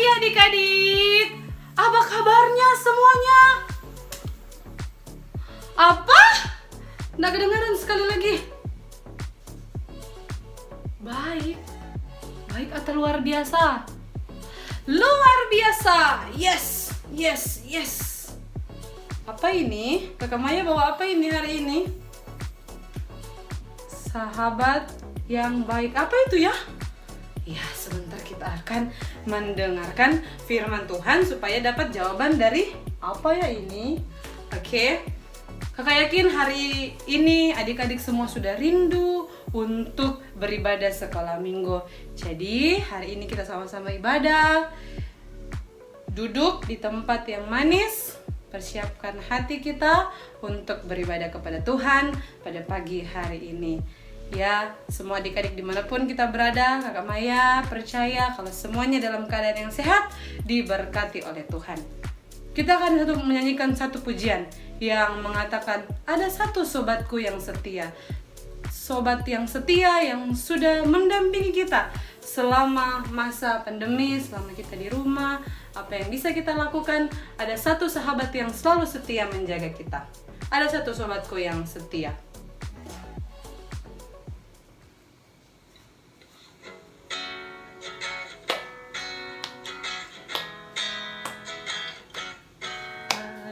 adik-adik. Apa kabarnya semuanya? Apa? Nggak kedengaran sekali lagi. Baik. Baik atau luar biasa? Luar biasa. Yes. Yes, yes. Apa ini? Kakak Maya bawa apa ini hari ini? Sahabat yang baik. Apa itu ya? Ya, sebentar kita akan mendengarkan firman Tuhan supaya dapat jawaban dari apa ya ini. Oke. Kakak yakin hari ini adik-adik semua sudah rindu untuk beribadah sekolah minggu. Jadi hari ini kita sama-sama ibadah. Duduk di tempat yang manis. Persiapkan hati kita untuk beribadah kepada Tuhan pada pagi hari ini. Ya, semua adik-adik dimanapun kita berada, Kakak Maya percaya kalau semuanya dalam keadaan yang sehat, diberkati oleh Tuhan. Kita akan menyanyikan satu pujian yang mengatakan, ada satu sobatku yang setia. Sobat yang setia yang sudah mendampingi kita selama masa pandemi, selama kita di rumah. Apa yang bisa kita lakukan? Ada satu sahabat yang selalu setia menjaga kita. Ada satu sobatku yang setia.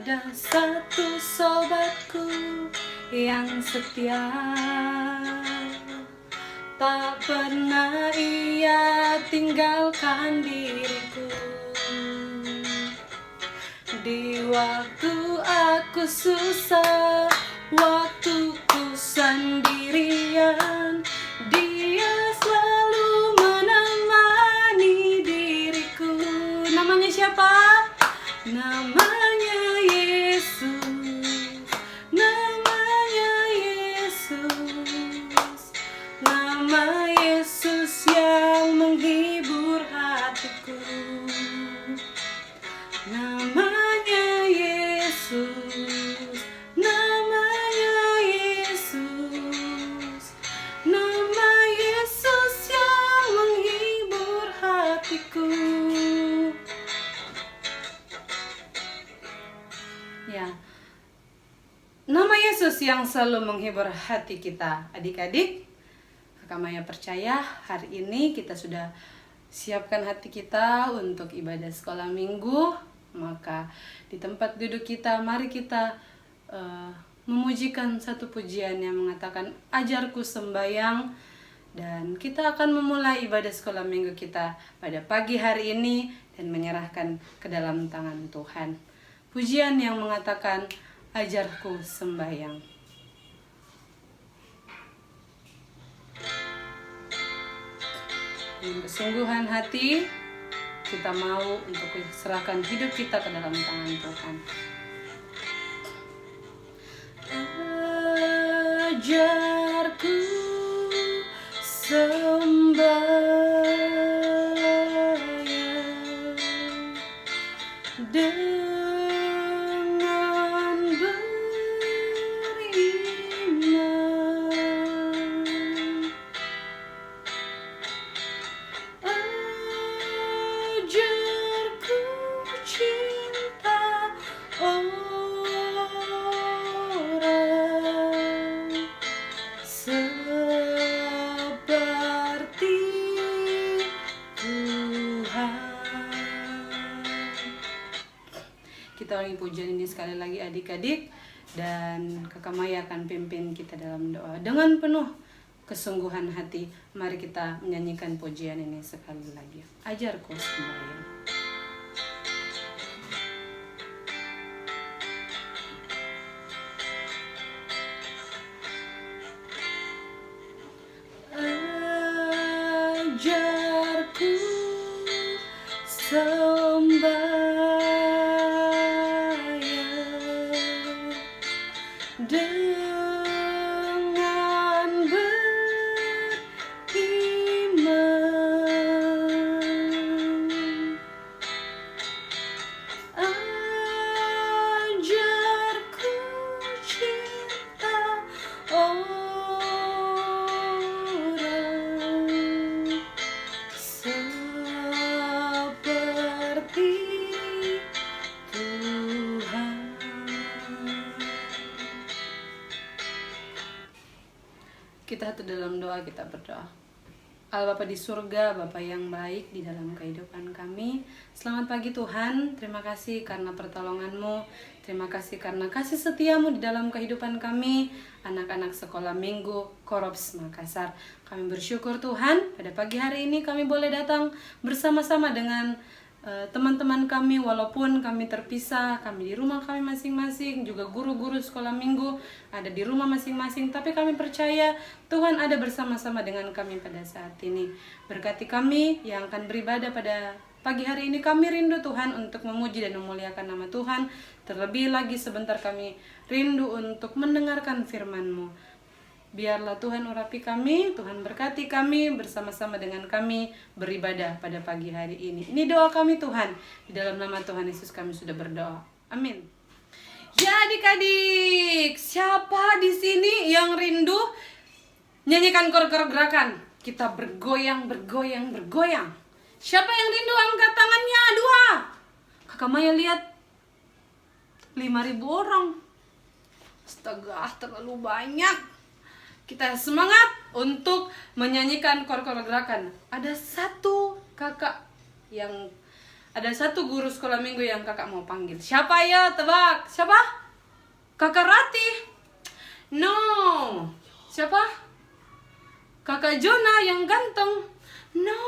Ada satu sobatku yang setia, tak pernah ia tinggalkan diriku. Di waktu aku susah, waktu ku sendirian, dia selalu menemani diriku. Namanya siapa? Namanya Yesus. Namanya Yesus. Nama Yesus yang menghibur hatiku. Namanya Yesus. Namanya Yesus. Nama Yesus yang menghibur hatiku. Ya, nama Yesus yang selalu menghibur hati kita. Adik-adik, Kakak Maya percaya hari ini kita sudah siapkan hati kita untuk ibadah sekolah minggu. Maka di tempat duduk kita, mari kita memujikan satu pujian yang mengatakan, ajarku sembahyang. Dan kita akan memulai ibadah sekolah minggu kita pada pagi hari ini dan menyerahkan ke dalam tangan Tuhan. Pujian yang mengatakan, ajarku sembahyang. Dengan kesungguhan hati, kita mau untuk serahkan hidup kita ke dalam tangan Tuhan. Ajarku sembahyang dengan beriman. Ajarku cinta orang seperti Tuhan. Kita ulangi pujian ini sekali lagi adik-adik, dan Kakak Maya akan pimpin kita dalam doa. Dengan penuh kesungguhan hati, mari kita menyanyikan pujian ini sekali lagi. Ajarku sembahyang. Ajarku sembahyang dengan beriman. Ajarku cinta orang seperti Kita satu dalam doa, kita berdoa. Allah Bapa di surga, Bapa yang baik di dalam kehidupan kami. Selamat pagi Tuhan, terima kasih karena pertolongan-Mu. Terima kasih karena kasih setia-Mu di dalam kehidupan kami. Anak-anak sekolah minggu Korops Makassar. Kami bersyukur Tuhan, pada pagi hari ini kami boleh datang bersama-sama dengan teman-teman kami, walaupun kami terpisah, kami di rumah kami masing-masing, juga guru-guru sekolah minggu ada di rumah masing-masing, tapi kami percaya Tuhan ada bersama-sama dengan kami pada saat ini. Berkati kami yang akan beribadah pada pagi hari ini. Kami rindu Tuhan untuk memuji dan memuliakan nama Tuhan. Terlebih lagi sebentar kami rindu untuk mendengarkan firman-Mu. Biarlah Tuhan urapi kami, Tuhan berkati kami, bersama-sama dengan kami beribadah pada pagi hari ini. Ini doa kami Tuhan, di dalam nama Tuhan Yesus kami sudah berdoa. Amin. Ya adik-adik, siapa di sini yang rindu nyanyikan kor-kor gerakan? Kita bergoyang, bergoyang, bergoyang. Siapa yang rindu angkat tangannya? 2. Kakak Maya lihat 5.000 orang. Astaga, terlalu banyak. Kita semangat untuk menyanyikan kor-kor gerakan. Ada satu guru sekolah minggu yang kakak mau panggil. Siapa ya? Tebak. Siapa? Kakak Rati? No. Siapa? Kakak Jona yang ganteng? No.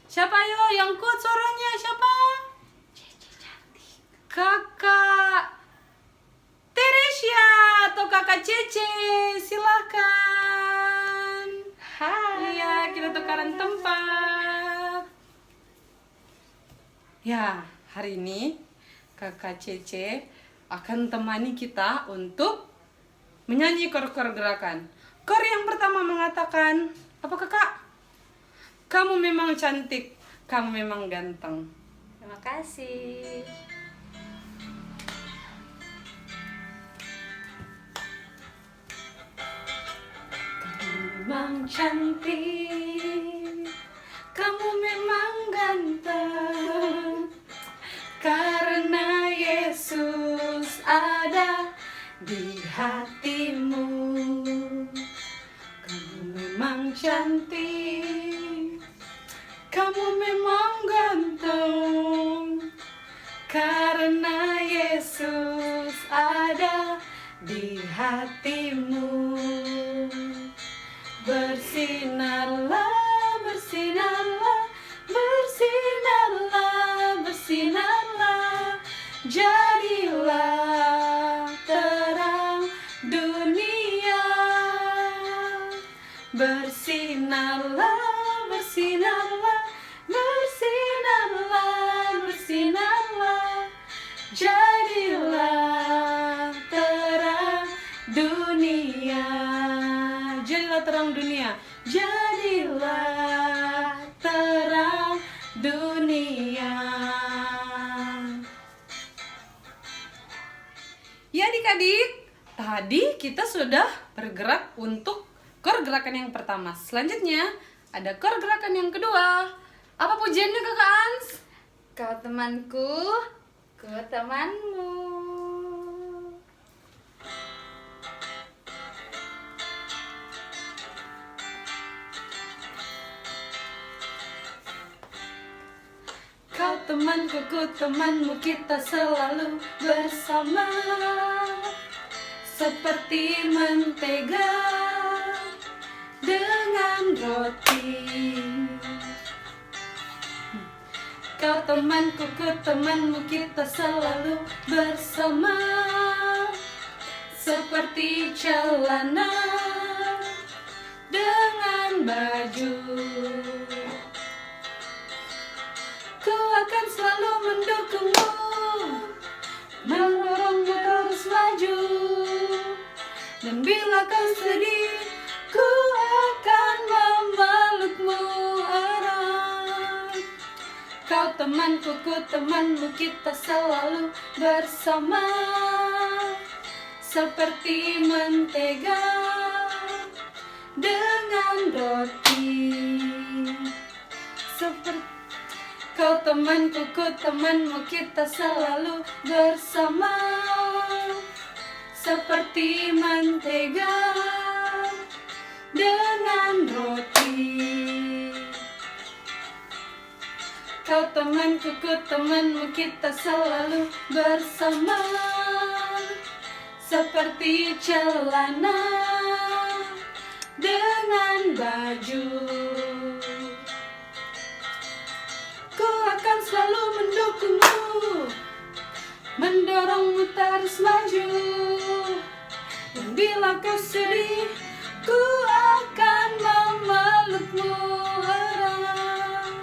Siapa yo yang kuat suaranya? Siapa? Kakak Teresia atau kakak Cece, silakan. Hai. Iya, kita tukaran tempat. Ya, hari ini kakak Cece akan temani kita untuk menyanyi kor-kor gerakan. Kor yang pertama mengatakan, apa kakak? Kamu memang cantik, kamu memang ganteng. Terima kasih. Memang cantik, kamu memang ganteng, karena Yesus ada di hatimu. Kamu memang cantik, kamu memang ganteng, karena Yesus ada di hatimu. Bersinarlah, bersinarlah, bersinarlah, bersinarlah, jadilah terang dunia. Bersinarlah, bersinarlah, bersinarlah, bersinarlah, jadilah terang dunia. Jadilah terang dunia. Jadilah terang dunia. Ya adik-adik, tadi kita sudah bergerak untuk kor gerakan yang pertama. Selanjutnya ada kor gerakan yang kedua. Apa pujiannya kakak Ans? Kau temanku, ku temanmu. Kau temanku, ku temanmu, kita selalu bersama, seperti mentega dengan roti. Kau temanku, ku temanmu, kita selalu bersama, seperti celana dengan baju. Ku akan selalu mendukungmu, mendorongmu terus maju. Dan bila kau sedih, ku akan memelukmu erat. Kau temanku, ku temanmu, kita selalu bersama, seperti mentega dengan roti. Seperti kau temanku, ku temanmu, kita selalu bersama, seperti mentega Kau temanku, ku temanmu, kita selalu bersama. Seperti celana dengan baju, ku akan selalu mendukungmu, mendorongmu terus maju. Dan bila kau sedih, ku akan memelukmu erat.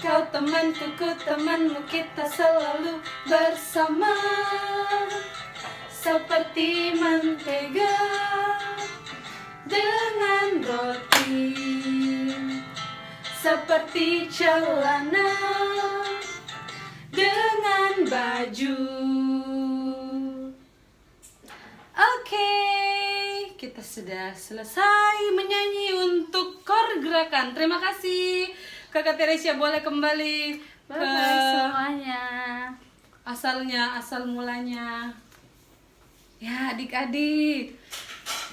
Kau temanku, ku temanmu, kita selalu bersama. Seperti mentega dengan roti, seperti celana dengan baju. Oke, kita sudah selesai menyanyi untuk core gerakan. Terima kasih Kakak Teresia, boleh kembali Bye ke semuanya. asal mulanya. Ya, adik-adik,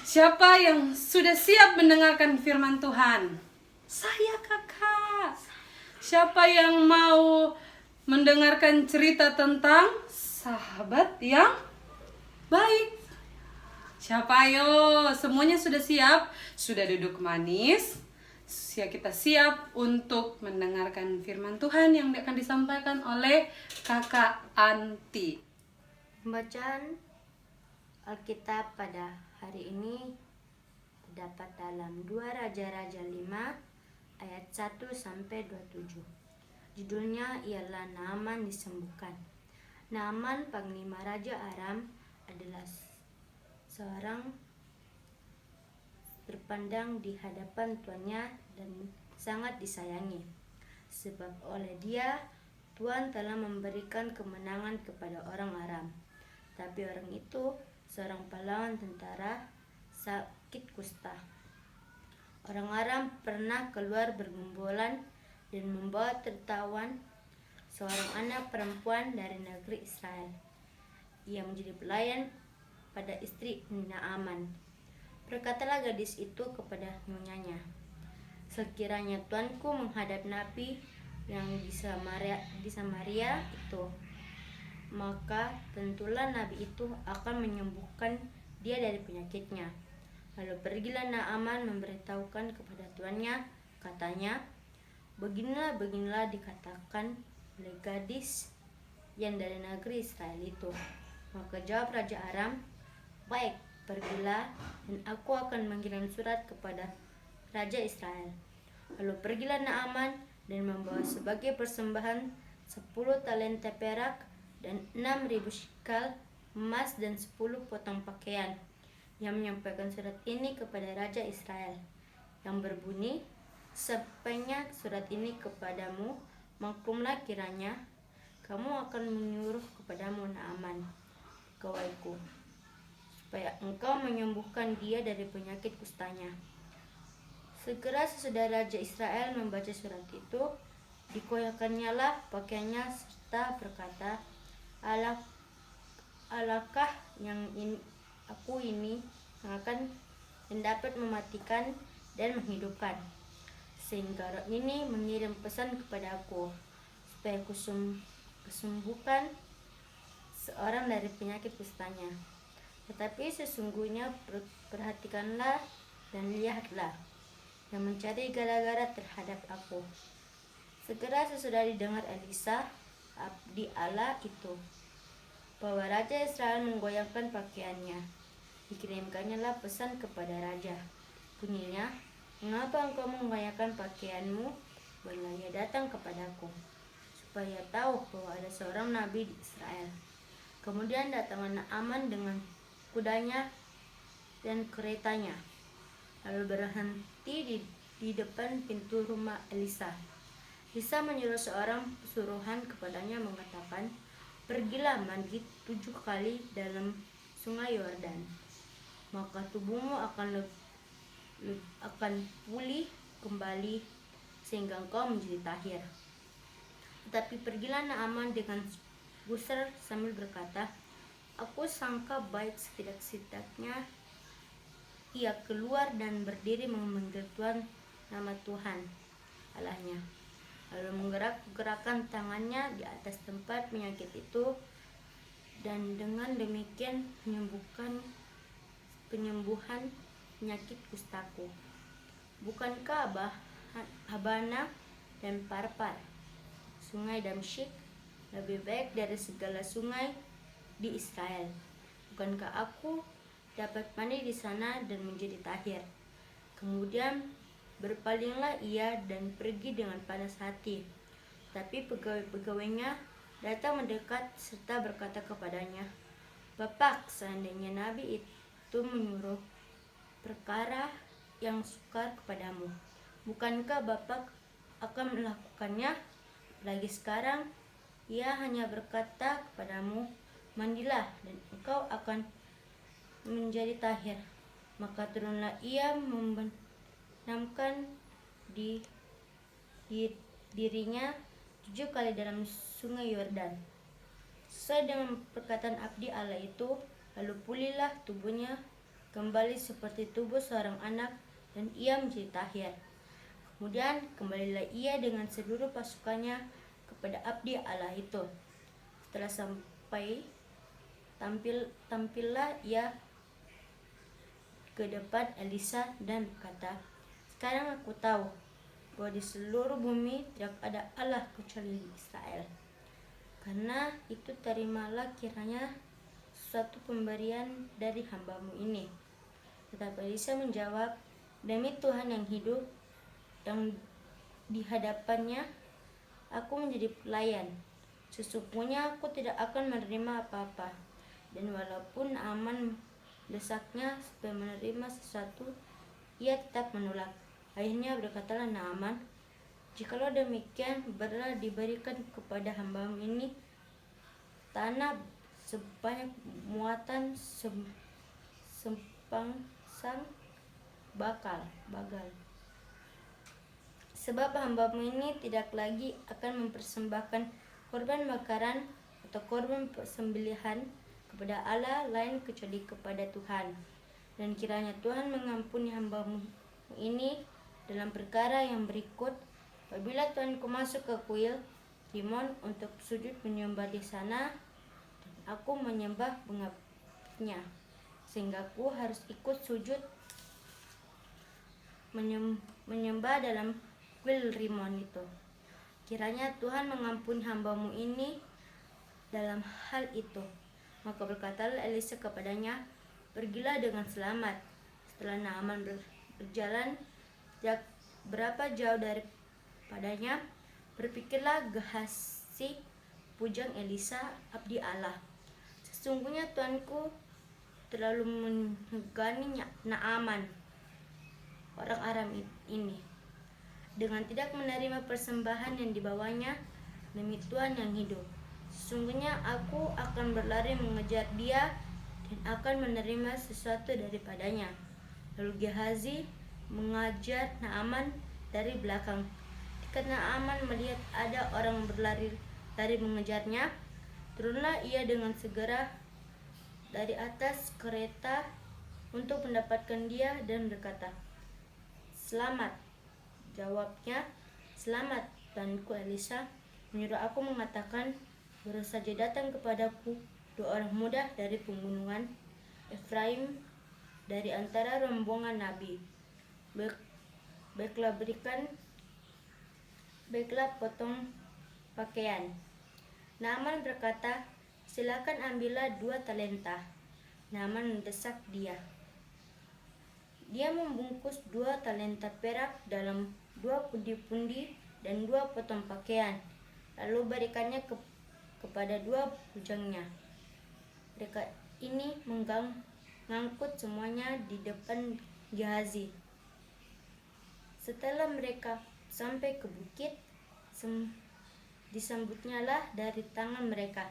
siapa yang sudah siap mendengarkan firman Tuhan? Saya, Kakak. Siapa yang mau mendengarkan cerita tentang sahabat yang baik? Siapa? Ayo, semuanya sudah siap? Sudah duduk manis? Kita siap untuk mendengarkan firman Tuhan yang akan disampaikan oleh Kakak Anti. Pembacaan Alkitab pada hari ini terdapat dalam 2 Raja-Raja 5 ayat 1 sampai 27. Judulnya ialah Naaman disembuhkan. Naaman, panglima Raja Aram, adalah seorang berpandang di hadapan tuannya dan sangat disayangi, sebab oleh dia Tuhan telah memberikan kemenangan kepada orang Aram. Tapi orang itu seorang pahlawan tentara sakit kusta. Orang Aram pernah keluar bergumpulan dan membawa tertawan seorang anak perempuan dari negeri Israel. Ia menjadi pelayan pada istri Naaman. Berkatalah gadis itu kepada nyonyanya, "Sekiranya tuanku menghadap nabi yang di Samaria itu, maka tentulah nabi itu akan menyembuhkan dia dari penyakitnya." Lalu pergilah Naaman memberitahukan kepada tuannya, katanya, beginilah dikatakan oleh gadis yang dari negeri Israel itu." Maka jawab Raja Aram, "Baik, pergilah, dan aku akan mengirim surat kepada Raja Israel." Lalu pergilah Naaman dan membawa sebagai persembahan 10 talenta perak dan 6.000 shikal emas dan 10 potong pakaian. Yang menyampaikan surat ini kepada Raja Israel, yang berbunyi, "Sampainya surat ini kepadamu, maklumlah kiranya kamu akan menyuruh kepadamu Naaman, pegawaiku, supaya engkau menyembuhkan dia dari penyakit kustanya." Segera sesudah Raja Israel membaca surat itu, dikoyakkannyalah pakaiannya serta berkata, Alakah yang aku ini yang akan dapat mematikan dan menghidupkan, sehingga roh ini mengirim pesan kepada aku supaya kesembuhkan seorang dari penyakit kustanya. Tetapi sesungguhnya perhatikanlah dan lihatlah, yang mencari gara-gara terhadap aku. Segera sesudah didengar Elisa, abdi Allah itu, bahwa Raja Israel menggoyangkan pakaiannya, dikirimkannyalah pesan kepada raja. Bunyinya, "Mengapa engkau menggoyangkan pakaianmu? Barulah ia datang kepadaku, supaya tahu bahwa ada seorang nabi di Israel." Kemudian datanglah Naaman dengan kudanya dan keretanya, lalu berhenti di depan pintu rumah Elisa. Elisa menyuruh seorang suruhan kepadanya mengatakan, "Pergilah mandi 7 kali dalam sungai Yordan, maka tubuhmu akan pulih kembali sehingga engkau menjadi tahir." Tetapi pergilah Naaman dengan gusar sambil berkata, "Aku sangka baik setidak-tidaknya ia keluar dan berdiri memanggil Tuhan, nama Tuhan Allahnya." lalu menggerakkan tangannya di atas tempat penyakit itu, dan dengan demikian penyembuhan penyakit kustaku. Bukankah Abana dan Parpar, sungai Damsyik, lebih baik dari segala sungai di Israel? Bukankah aku dapat mandi di sana dan menjadi tahir? Kemudian berpalinglah ia dan pergi dengan panas hati. Tapi pegawai-pegawainya datang mendekat serta berkata kepadanya, "Bapak, seandainya nabi itu menyuruh perkara yang sukar kepadamu, bukankah Bapak akan melakukannya? Lagi sekarang ia hanya berkata kepadamu, mandilah dan engkau akan menjadi tahir." Maka turunlah ia membenamkan dirinya 7 kali dalam sungai Yordan, sesuai dengan perkataan abdi Allah itu. Lalu pulihlah tubuhnya kembali seperti tubuh seorang anak, dan ia menjadi tahir. Kemudian kembalilah ia dengan seluruh pasukannya kepada abdi Allah itu. Setelah sampai, tampillah ia ke depan Elisa dan berkata, "Sekarang aku tahu bahwa di seluruh bumi tidak ada Allah kecuali di Israel. Karena itu terimalah kiranya suatu pemberian dari hambamu ini." Tetapi Elisa menjawab, "Demi Tuhan yang hidup, yang di hadapannya aku menjadi pelayan, sesungguhnya aku tidak akan menerima apa-apa." Dan walaupun Naaman desaknya supaya menerima sesuatu, ia tetap menolak. Akhirnya berkatalah Naaman, "Jikalau demikian, biarlah diberikan kepada hambamu ini tanah sebanyak muatan sepangsang bagal. Sebab hambamu ini tidak lagi akan mempersembahkan korban bakaran atau korban sembelihan kepada Allah lain kecuali kepada Tuhan. Dan kiranya Tuhan mengampuni hambamu ini dalam perkara yang berikut. Apabila Tuanku masuk ke kuil Rimon untuk sujud menyembah di sana, dan aku menyembah pengabdinya, sehingga aku harus ikut sujud menyembah dalam kuil Rimon itu. Kiranya Tuhan mengampuni hambamu ini dalam hal itu." Maka berkatalah Elisa kepadanya, "Pergilah dengan selamat." Setelah Naaman berjalan tidak berapa jauh daripadanya, berpikirlah Gehazi, pujang Elisa, abdi Allah, "Sesungguhnya tuanku terlalu menegani Naaman, orang Aram ini, dengan tidak menerima persembahan yang dibawanya. Demi Tuhan yang hidup, sesungguhnya aku akan berlari mengejar dia dan akan menerima sesuatu daripadanya." Lalu Gehazi mengajar Naaman dari belakang. Ketika Naaman melihat ada orang berlari mengejarnya, turunlah ia dengan segera dari atas kereta untuk mendapatkan dia dan berkata, "Selamat." Jawabnya, "Selamat, tuanku Elisa menyuruh aku mengatakan, baru saja datang kepadaku 2 orang muda dari pegunungan Efraim, dari antara rombongan nabi. Baiklah potong pakaian." Naaman berkata, "Silakan ambillah 2 talenta." Naaman mendesak dia. Dia membungkus 2 talenta perak dalam 2 pundi-pundi dan 2 potong pakaian, lalu berikannya kepada 2 bujangnya. Mereka ini mengangkut semuanya di depan Gehazi. Setelah mereka sampai ke bukit, disambutnyalah dari tangan mereka,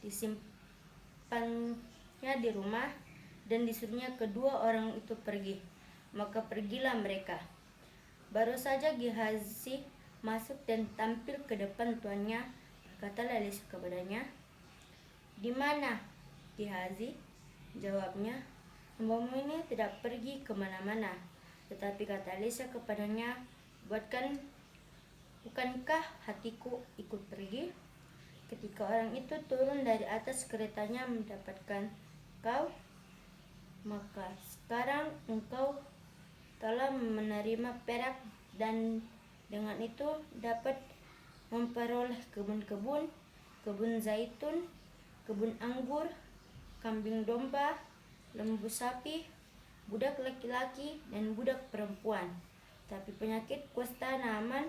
disimpannya di rumah, dan disuruhnya kedua orang itu pergi. Maka pergilah mereka. Baru saja Gehazi masuk dan tampil ke depan tuannya, berkatalah Elisa kepadanya, "Di mana Gehazi?" Jawabnya, "Hambamu ini tidak pergi kemana-mana." Tetapi kata Elisa kepadanya, "Buatkan Bukankah hatiku ikut pergi? Ketika orang itu turun dari atas keretanya mendapatkan kau, maka sekarang engkau telah menerima perak dan dengan itu dapat memperoleh kebun-kebun, kebun zaitun, kebun anggur, kambing domba, lembu sapi, budak laki-laki dan budak perempuan. Tapi penyakit kusta Naaman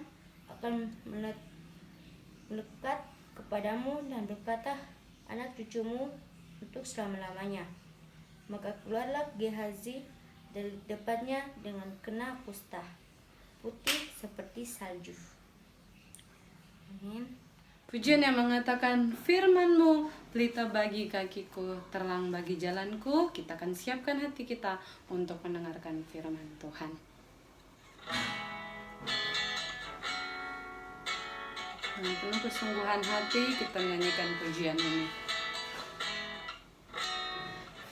akan melekat kepadamu dan berkata anak cucumu untuk selama-lamanya. Maka keluarlah Gehazi dari depannya dengan kena kusta, putih seperti salju. Amin. Pujian yang mengatakan firman-Mu pelita bagi kakiku, terang bagi jalanku. Kita akan siapkan hati kita untuk mendengarkan firman Tuhan. Dengan penuh kesungguhan hati kita menyanyikan pujian ini.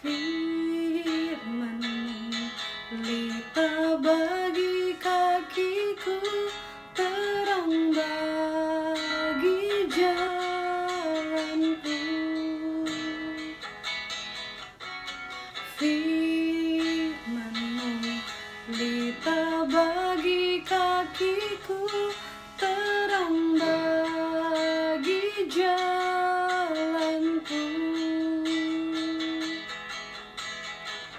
Firman-Mu pelita bagi kakiku, terang bagi jalanku. Firman-Mu pelita bagi kakiku, terang bagi jalanku.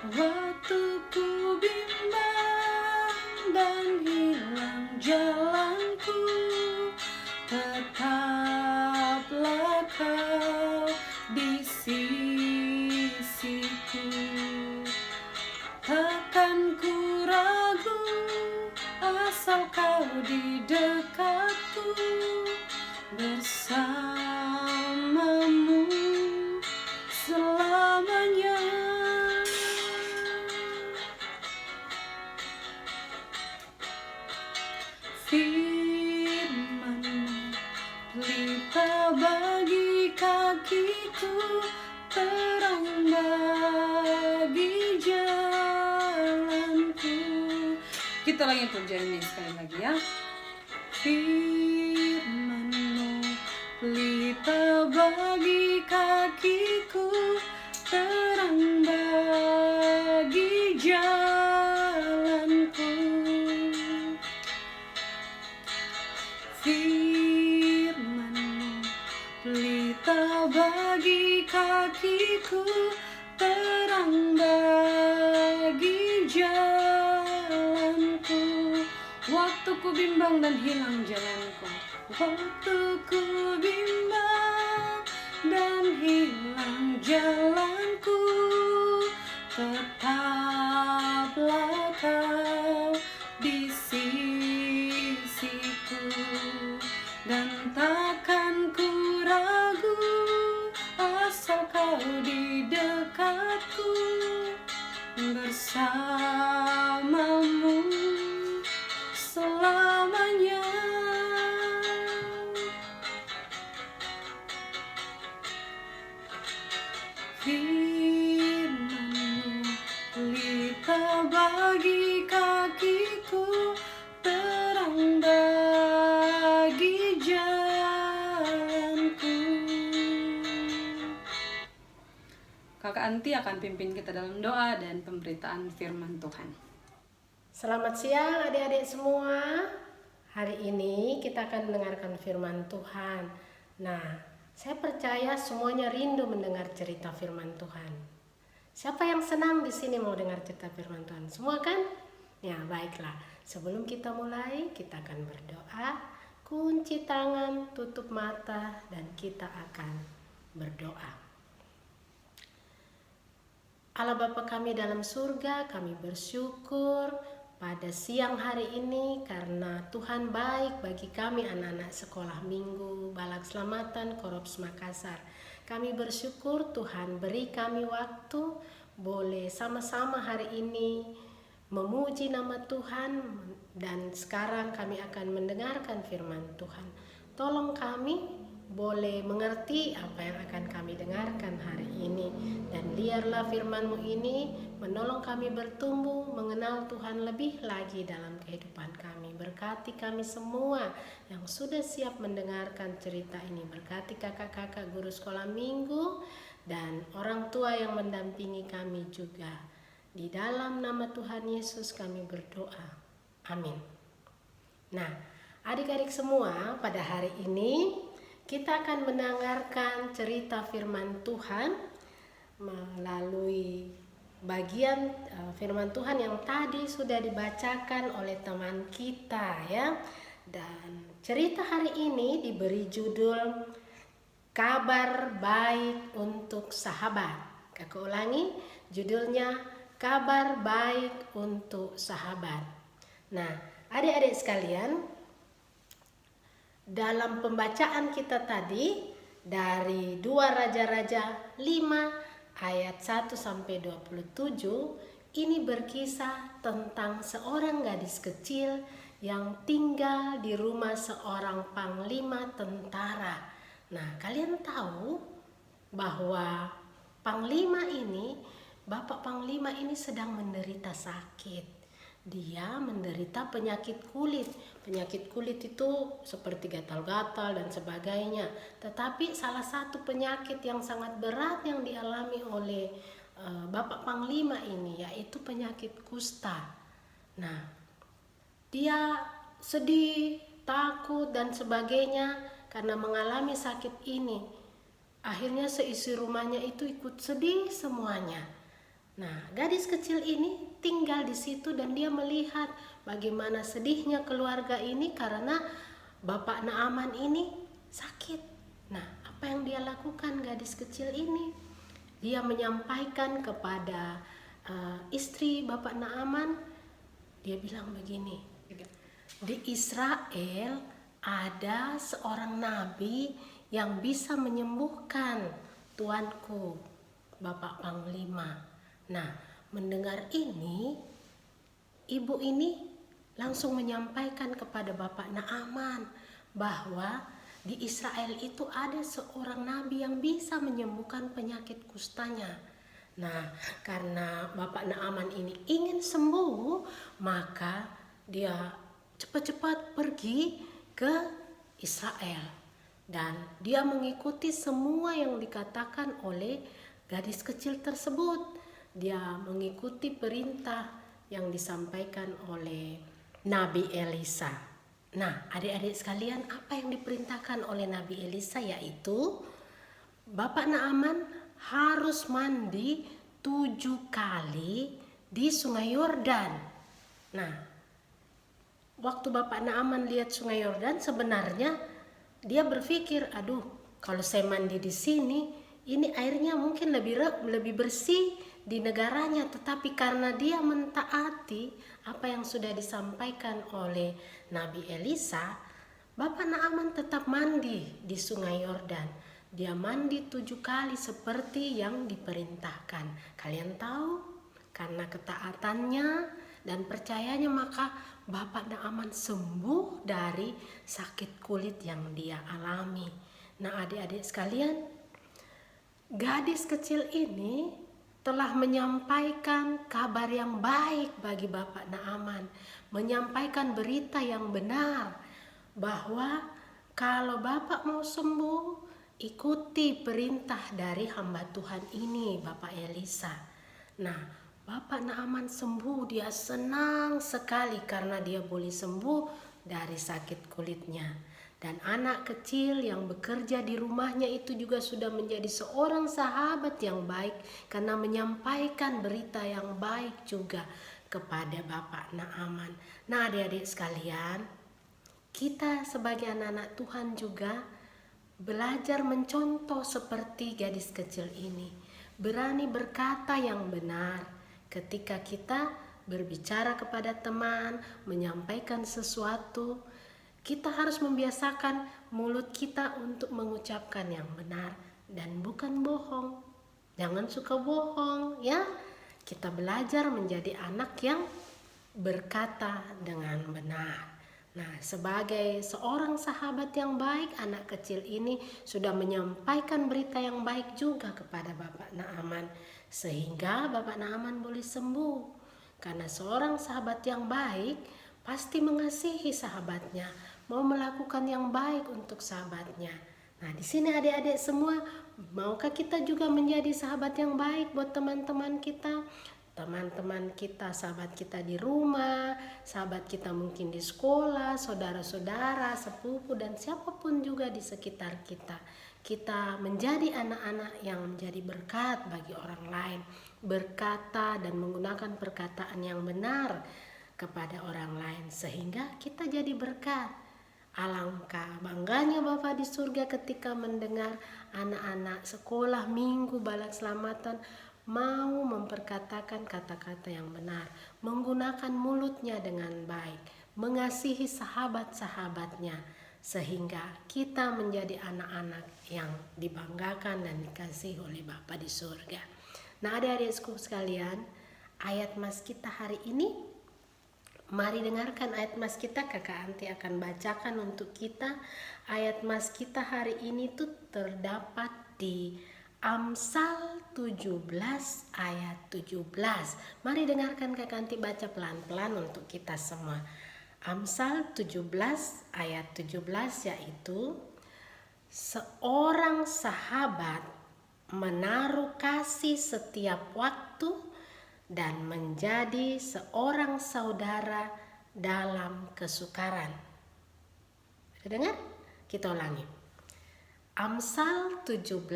Waktu ku bimbang dan hilang jalanku, tetaplah kau di sisiku. Takkan ku ragu asal kau di dekatku, bersamamu selamanya. Firman-Mu pelita bagi kakiku, terang bagi jalanku. Kita lagi pujian ini sekali lagi ya. Firman-Mu pelita bagi kakiku, terang bagi jalanku. Firman-Mu pelita bagi kakiku, terang bagi jalanku. Waktu ku bimbang dan hilang jalanku, waktu ku bimbang dan hilang jalanku, tetaplah kau di sisiku. Dan takkan ku ragu asal kau di dekatku, bersamamu selamanya. Firman-Mu pelita bagi kakiku, terang bagi jalanku. Kakak Anti akan pimpin kita dalam doa dan pemberitaan firman Tuhan. Selamat siang adik-adik semua. Hari ini kita akan mendengarkan firman Tuhan. Nah, saya percaya semuanya rindu mendengar cerita firman Tuhan. Siapa yang senang di sini mau dengar cerita firman Tuhan? Semua kan? Ya, baiklah. Sebelum kita mulai, kita akan berdoa. Kunci tangan, tutup mata, dan kita akan berdoa. Allah Bapa kami dalam surga, kami bersyukur pada siang hari ini karena Tuhan baik bagi kami anak-anak sekolah minggu Balak Selamatan Korps Makassar. Kami bersyukur Tuhan beri kami waktu boleh sama-sama hari ini memuji nama Tuhan, dan sekarang kami akan mendengarkan firman Tuhan. Tolong kami boleh mengerti apa yang akan kami dengarkan hari ini. Dan biarlah firman-Mu ini menolong kami bertumbuh, mengenal Tuhan lebih lagi dalam kehidupan kami. Berkati kami semua yang sudah siap mendengarkan cerita ini. Berkati kakak-kakak guru sekolah minggu dan orang tua yang mendampingi kami juga. Di dalam nama Tuhan Yesus kami berdoa. Amin. Nah, adik-adik semua, pada hari ini kita akan mendengarkan cerita firman Tuhan melalui bagian firman Tuhan yang tadi sudah dibacakan oleh teman kita ya. Dan cerita hari ini diberi judul Kabar Baik untuk Sahabat. Kakak ulangi, judulnya Kabar Baik untuk Sahabat. Nah, adik-adik sekalian, dalam pembacaan kita tadi dari 2 Raja-Raja 5 ayat 1 sampai 27, ini berkisah tentang seorang gadis kecil yang tinggal di rumah seorang panglima tentara. Nah, kalian tahu bahwa Bapak Panglima ini sedang menderita sakit. Dia menderita penyakit kulit. Penyakit kulit itu seperti gatal-gatal dan sebagainya. Tetapi salah satu penyakit yang sangat berat yang dialami oleh Bapak Panglima ini yaitu penyakit kusta. Nah, dia sedih, takut dan sebagainya karena mengalami sakit ini. Akhirnya seisi rumahnya itu ikut sedih semuanya. Nah, gadis kecil ini tinggal di situ dan dia melihat bagaimana sedihnya keluarga ini karena Bapak Naaman ini sakit. Nah, apa yang dia lakukan gadis kecil ini? Dia menyampaikan kepada istri Bapak Naaman, dia bilang begini, di Israel ada seorang nabi yang bisa menyembuhkan tuanku, Bapak Panglima. Nah, mendengar ini, ibu ini langsung menyampaikan kepada Bapak Naaman bahwa di Israel itu ada seorang nabi yang bisa menyembuhkan penyakit kustanya. Nah, karena Bapak Naaman ini ingin sembuh, maka dia cepat-cepat pergi ke Israel. Dan dia mengikuti semua yang dikatakan oleh gadis kecil tersebut. Dia mengikuti perintah yang disampaikan oleh Nabi Elisa. Nah, adik-adik sekalian, apa yang diperintahkan oleh Nabi Elisa yaitu Bapak Naaman harus mandi 7 kali di Sungai Yordan. Nah, waktu Bapak Naaman lihat Sungai Yordan, sebenarnya dia berpikir, aduh, kalau saya mandi di sini, ini airnya mungkin lebih bersih di negaranya. Tetapi karena dia mentaati apa yang sudah disampaikan oleh Nabi Elisa, Bapak Naaman tetap mandi di Sungai Yordan. Dia mandi 7 kali seperti yang diperintahkan. Kalian tahu, karena ketaatannya dan percayanya, maka Bapak Naaman sembuh dari sakit kulit yang dia alami. Nah, adik-adik sekalian, gadis kecil ini telah menyampaikan kabar yang baik bagi Bapak Naaman, menyampaikan berita yang benar bahwa kalau Bapak mau sembuh, ikuti perintah dari hamba Tuhan ini, Bapak Elisa. Nah, Bapak Naaman sembuh, dia senang sekali karena dia boleh sembuh dari sakit kulitnya. Dan anak kecil yang bekerja di rumahnya itu juga sudah menjadi seorang sahabat yang baik karena menyampaikan berita yang baik juga kepada Bapak Naaman. Nah, adik-adik sekalian, kita sebagai anak-anak Tuhan juga belajar mencontoh seperti gadis kecil ini. Berani berkata yang benar ketika kita berbicara kepada teman, menyampaikan sesuatu. Kita harus membiasakan mulut kita untuk mengucapkan yang benar dan bukan bohong. Jangan suka bohong ya. Kita belajar menjadi anak yang berkata dengan benar. Nah, sebagai seorang sahabat yang baik, anak kecil ini sudah menyampaikan berita yang baik juga kepada Bapak Naaman, sehingga Bapak Naaman boleh sembuh. Karena seorang sahabat yang baik pasti mengasihi sahabatnya, mau melakukan yang baik untuk sahabatnya. Nah, di sini adik-adik semua, maukah kita juga menjadi sahabat yang baik buat teman-teman kita? Teman-teman kita, sahabat kita di rumah, sahabat kita mungkin di sekolah, saudara-saudara, sepupu, dan siapapun juga di sekitar kita. Kita menjadi anak-anak yang menjadi berkat bagi orang lain, berkata dan menggunakan perkataan yang benar kepada orang lain, sehingga kita jadi berkat. Alangkah bangganya Bapa di surga ketika mendengar anak-anak sekolah minggu bala keselamatan mau memperkatakan kata-kata yang benar, menggunakan mulutnya dengan baik, mengasihi sahabat-sahabatnya, sehingga kita menjadi anak-anak yang dibanggakan dan dikasihi oleh Bapa di surga. Nah, adik-adikku sekalian, ayat mas kita hari ini, mari dengarkan ayat mas kita. Kakak Anti akan bacakan untuk kita. Ayat mas kita hari ini tuh terdapat di Amsal 17 ayat 17. Mari dengarkan Kakak Anti baca pelan-pelan untuk kita semua. Amsal 17 ayat 17 yaitu, seorang sahabat menaruh kasih setiap waktu dan menjadi seorang saudara dalam kesukaran. Sudah dengar? Kita ulangi. Amsal 17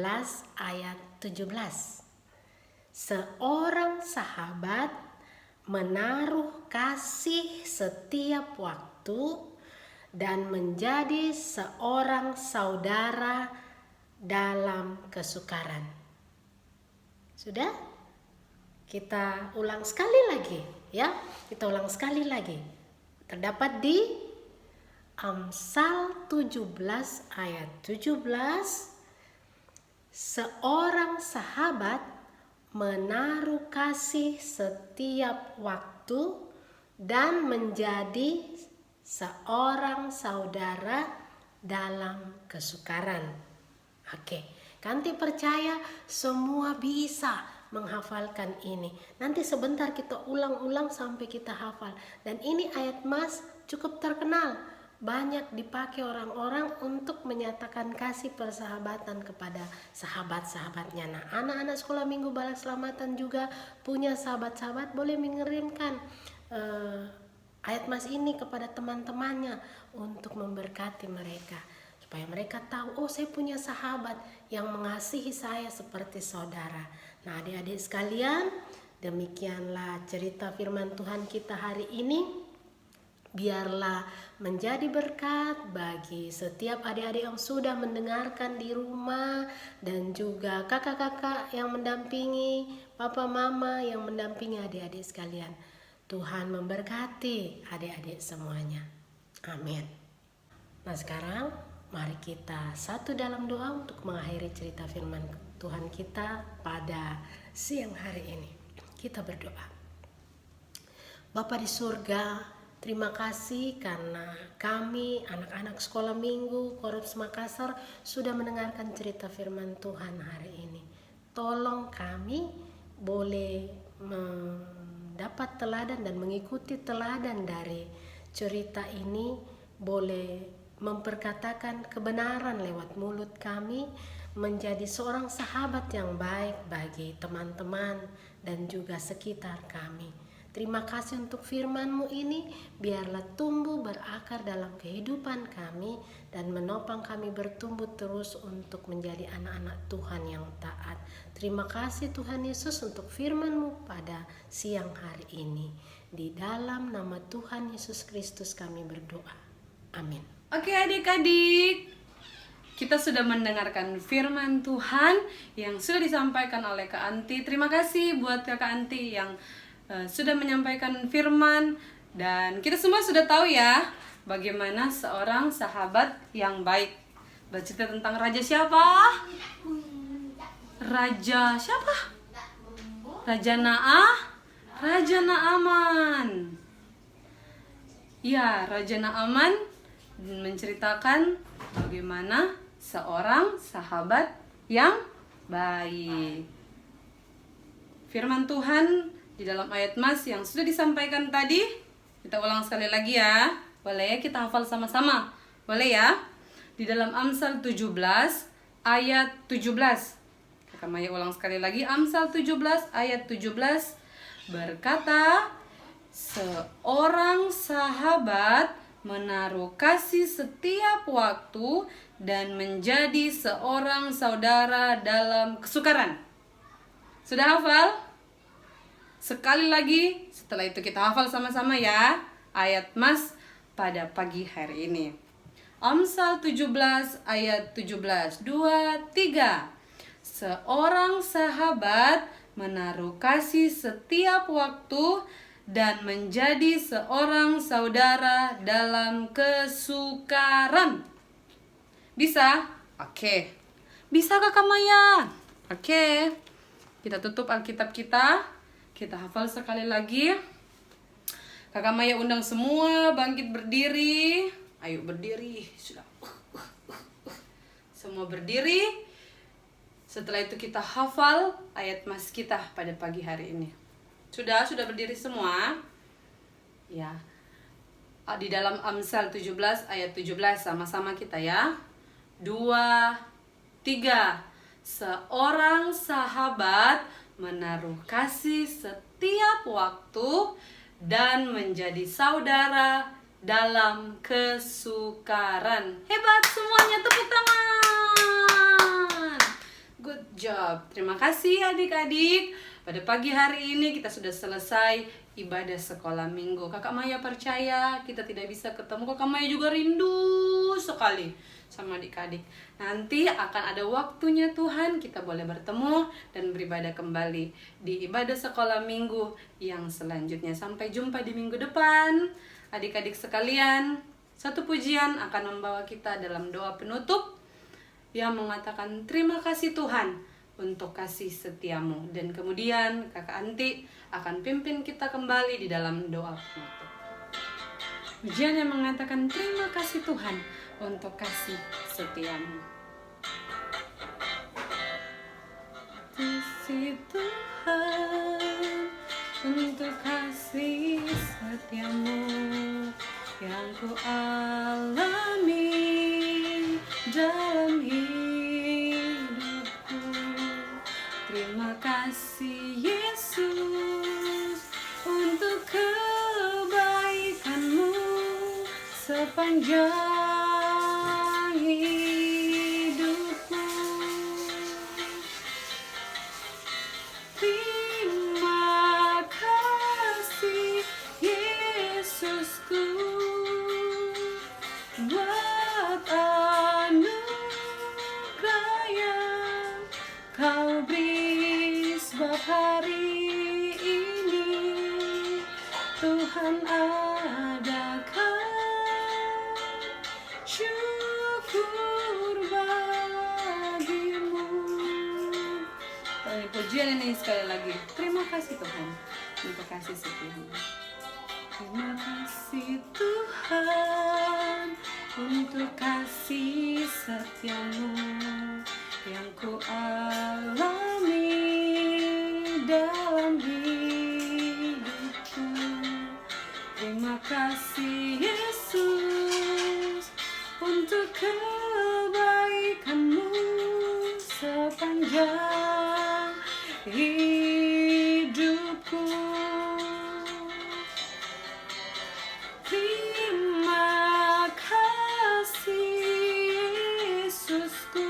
ayat 17. Seorang sahabat menaruh kasih setiap waktu dan menjadi seorang saudara dalam kesukaran. Sudah? Kita ulang sekali lagi ya. Kita ulang sekali lagi. Terdapat di Amsal 17 ayat 17. Seorang sahabat menaruh kasih setiap waktu dan menjadi seorang saudara dalam kesukaran. Oke, Kanti percaya semua bisa menghafalkan ini. Nanti sebentar kita ulang-ulang sampai kita hafal. Dan ini ayat mas cukup terkenal. Banyak dipakai orang-orang untuk menyatakan kasih persahabatan kepada sahabat-sahabatnya. Nah, anak-anak sekolah minggu bala keselamatan juga punya sahabat-sahabat, boleh mengirimkan ayat mas ini kepada teman-temannya untuk memberkati mereka. Supaya mereka tahu, oh saya punya sahabat yang mengasihi saya seperti saudara. Nah, adik-adik sekalian, demikianlah cerita firman Tuhan kita hari ini. Biarlah menjadi berkat bagi setiap adik-adik yang sudah mendengarkan di rumah, dan juga kakak-kakak yang mendampingi, papa mama yang mendampingi adik-adik sekalian. Tuhan memberkati adik-adik semuanya. Amin. Nah, sekarang mari kita satu dalam doa untuk mengakhiri cerita firman Tuhan kita pada siang hari ini. Kita berdoa. Bapa di surga, terima kasih karena kami anak-anak sekolah minggu Korps Makassar sudah mendengarkan cerita firman Tuhan hari ini. Tolong kami boleh mendapat teladan dan mengikuti teladan dari cerita ini, boleh memperkatakan kebenaran lewat mulut kami, menjadi seorang sahabat yang baik bagi teman-teman dan juga sekitar kami. Terima kasih untuk firman-Mu ini, biarlah tumbuh berakar dalam kehidupan kami dan menopang kami bertumbuh terus untuk menjadi anak-anak Tuhan yang taat. Terima kasih Tuhan Yesus untuk firman-Mu pada siang hari ini. Di dalam nama Tuhan Yesus Kristus kami berdoa. Amin. Oke adik-adik, kita sudah mendengarkan firman Tuhan yang sudah disampaikan oleh Kak Anti. Terima kasih buat Kak Anti yang sudah menyampaikan firman. Dan kita semua sudah tahu ya bagaimana seorang sahabat yang baik. Bercerita tentang raja siapa? Raja siapa? Raja Naaman. Ya, Raja Naaman menceritakan bagaimana seorang sahabat yang baik. Firman Tuhan di dalam ayat Mas yang sudah disampaikan tadi, kita ulang sekali lagi ya. Boleh ya kita hafal sama-sama? Boleh ya? Di dalam Amsal 17 ayat 17. Kakak Maya ulang sekali lagi. Amsal 17 ayat 17 berkata, seorang sahabat menaruh kasih setiap waktu dan menjadi seorang saudara dalam kesukaran. Sudah hafal? Sekali lagi, setelah itu kita hafal sama-sama ya ayat Mas pada pagi hari ini. Amsal 17 ayat 17. 2, 3. Seorang sahabat menaruh kasih setiap waktu dan menjadi seorang saudara dalam kesukaran. Bisa? Oke. Bisa Kakak Maya? Oke. Kita tutup Alkitab kita. Kita hafal sekali lagi. Kakak Maya undang semua bangkit berdiri. Ayo berdiri. Sudah. Semua berdiri. Setelah itu kita hafal ayat Mas kita pada pagi hari ini. Sudah berdiri semua? Ya. Di dalam Amsal 17 ayat 17 sama-sama kita ya. 2, 3. Seorang sahabat menaruh kasih setiap waktu dan menjadi saudara dalam kesukaran. Hebat semuanya, tepuk tangan. Good job. Terima kasih adik-adik. Pada pagi hari ini kita sudah selesai ibadah sekolah minggu. Kakak Maya percaya kita tidak bisa ketemu. Kakak Maya juga rindu sekali sama adik-adik. Nanti akan ada waktunya Tuhan kita boleh bertemu dan beribadah kembali di ibadah sekolah minggu yang selanjutnya. Sampai jumpa di minggu depan. Adik-adik sekalian, satu pujian akan membawa kita dalam doa penutup yang mengatakan terima kasih Tuhan untuk kasih setiamu. Dan kemudian Kakak Anti akan pimpin kita kembali di dalam doa penutup. Pujian yang mengatakan terima kasih Tuhan untuk kasih setiamu. Kasih Tuhan untuk kasih setiamu yang ku alami dalam hidupku. Terima kasih Yesus untuk kebaikanmu sepanjang hidupku. Terima kasih Yesusku buat anugerah yang kau beri, sebab hari ini Tuhan adakan syukur bagimu. Pujian ini sekali lagi. Terima kasih Tuhan untuk kasih setiamu. Terima kasih Tuhan untuk kasih setiamu yang ku alami dalam hidupku. Terima kasih Yesus untuk kebaikanmu sepanjang hidupku. Terima kasih Yesusku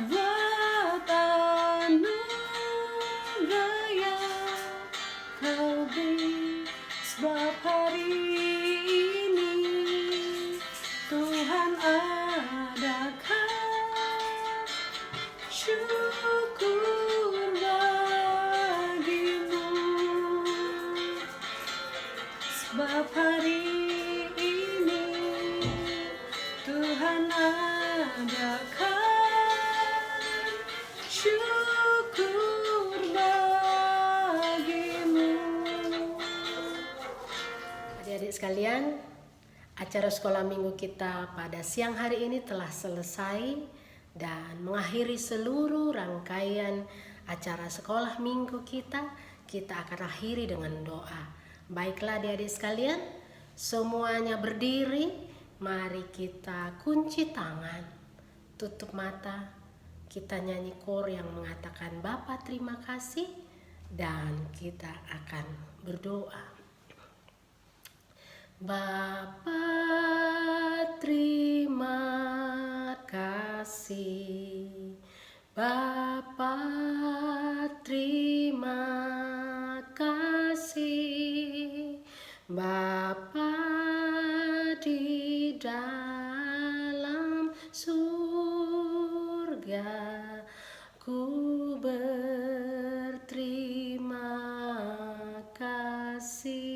buat anugerah yang kau beri, sebab hari ini Tuhan adakan syukur bagimu, sebab hari ini Tuhan adakan syukur bagimu. Adik-adik sekalian, acara sekolah minggu kita pada siang hari ini telah selesai dan mengakhiri seluruh rangkaian acara sekolah minggu kita. Kita akan akhiri dengan doa. Baiklah adik-adik sekalian, semuanya berdiri. Mari kita kunci tangan, tutup mata. Kita nyanyi kor yang mengatakan Bapa terima kasih, dan kita akan berdoa. Bapa terima kasih, Bapa terima kasih, Bapa di dalam surga, ku berterima kasih.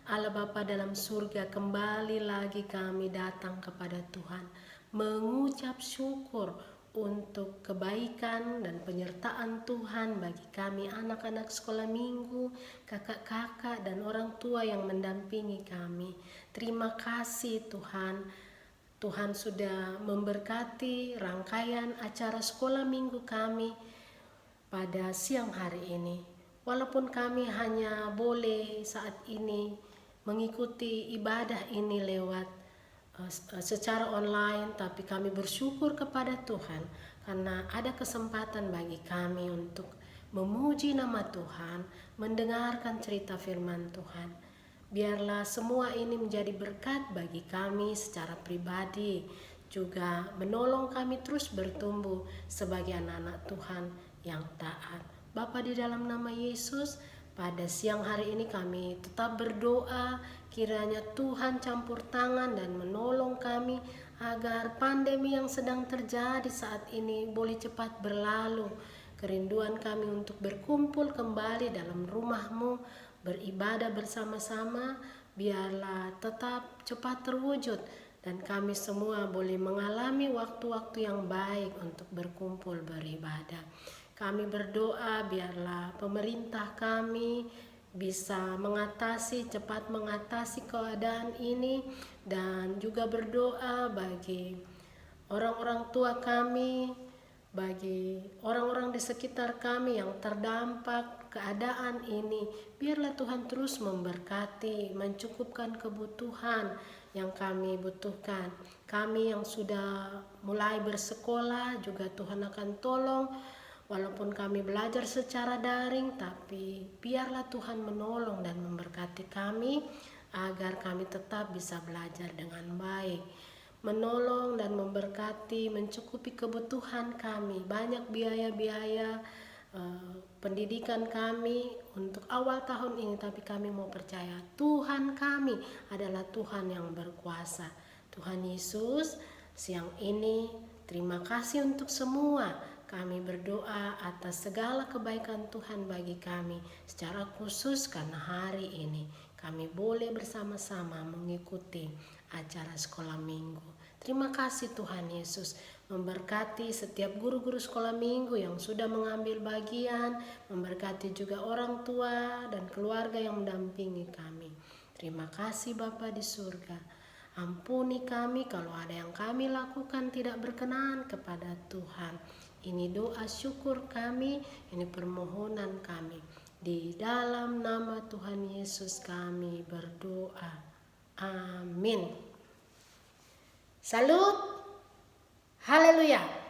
Allah Bapa dalam surga, kembali lagi kami datang kepada Tuhan mengucap syukur untuk kebaikan dan penyertaan Tuhan bagi kami anak-anak sekolah minggu, kakak-kakak dan orang tua yang mendampingi kami. Terima kasih Tuhan. Tuhan sudah memberkati rangkaian acara sekolah minggu kami pada siang hari ini. Walaupun kami hanya boleh saat ini mengikuti ibadah ini lewat secara online, tapi kami bersyukur kepada Tuhan karena ada kesempatan bagi kami untuk memuji nama Tuhan, mendengarkan cerita firman Tuhan. Biarlah semua ini menjadi berkat bagi kami secara pribadi, juga menolong kami terus bertumbuh sebagai anak-anak Tuhan yang taat. Bapa, di dalam nama Yesus, pada siang hari ini kami tetap berdoa kiranya Tuhan campur tangan dan menolong kami agar pandemi yang sedang terjadi saat ini boleh cepat berlalu. Kerinduan kami untuk berkumpul kembali dalam rumah-Mu, beribadah bersama-sama, biarlah tetap cepat terwujud dan kami semua boleh mengalami waktu-waktu yang baik untuk berkumpul beribadah. Kami berdoa biarlah pemerintah kami bisa cepat mengatasi keadaan ini, dan juga berdoa bagi orang-orang tua kami, bagi orang-orang di sekitar kami yang terdampak keadaan ini. Biarlah Tuhan terus memberkati, mencukupkan kebutuhan yang kami butuhkan. Kami yang sudah mulai bersekolah juga Tuhan akan tolong. Walaupun kami belajar secara daring, tapi biarlah Tuhan menolong dan memberkati kami agar kami tetap bisa belajar dengan baik. Menolong dan memberkati, mencukupi kebutuhan kami. Banyak biaya-biaya pendidikan kami untuk awal tahun ini, tapi kami mau percaya Tuhan kami adalah Tuhan yang berkuasa. Tuhan Yesus, siang ini terima kasih untuk semua. Kami berdoa atas segala kebaikan Tuhan bagi kami, secara khusus karena hari ini kami boleh bersama-sama mengikuti acara sekolah minggu. Terima kasih Tuhan Yesus, memberkati setiap guru-guru sekolah minggu yang sudah mengambil bagian, memberkati juga orang tua dan keluarga yang mendampingi kami. Terima kasih Bapa di surga. Ampuni kami kalau ada yang kami lakukan tidak berkenan kepada Tuhan. Ini doa syukur kami, ini permohonan kami. Di dalam nama Tuhan Yesus kami berdoa. Amin. Salut. Haleluya.